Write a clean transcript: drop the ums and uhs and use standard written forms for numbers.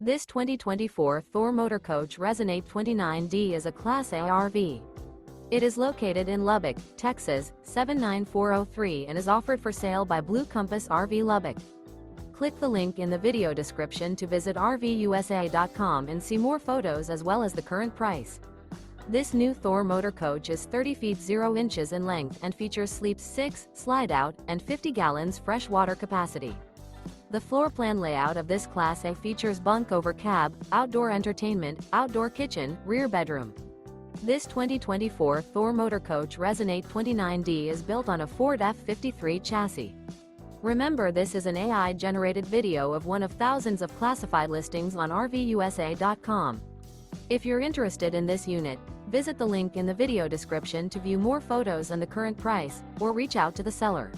This 2024 Thor Motor Coach Resonate 29D is a Class A RV. It is located in Lubbock, Texas, 79403 and is offered for sale by Blue Compass RV Lubbock. Click the link in the video description to visit RVUSA.com and see more photos as well as the current price. This new Thor Motor Coach is 30 feet 0 inches in length and features sleeps 6, slide-out, and 50 gallons fresh water capacity. The floor plan layout of this Class A features bunk over cab, outdoor entertainment, outdoor kitchen, rear bedroom. This 2024 Thor Motor Coach Resonate 29D is built on a Ford F-53 chassis. Remember, this is an AI-generated video of one of thousands of classified listings on RVUSA.com. If you're interested in this unit, visit the link in the video description to view more photos and the current price, or reach out to the seller.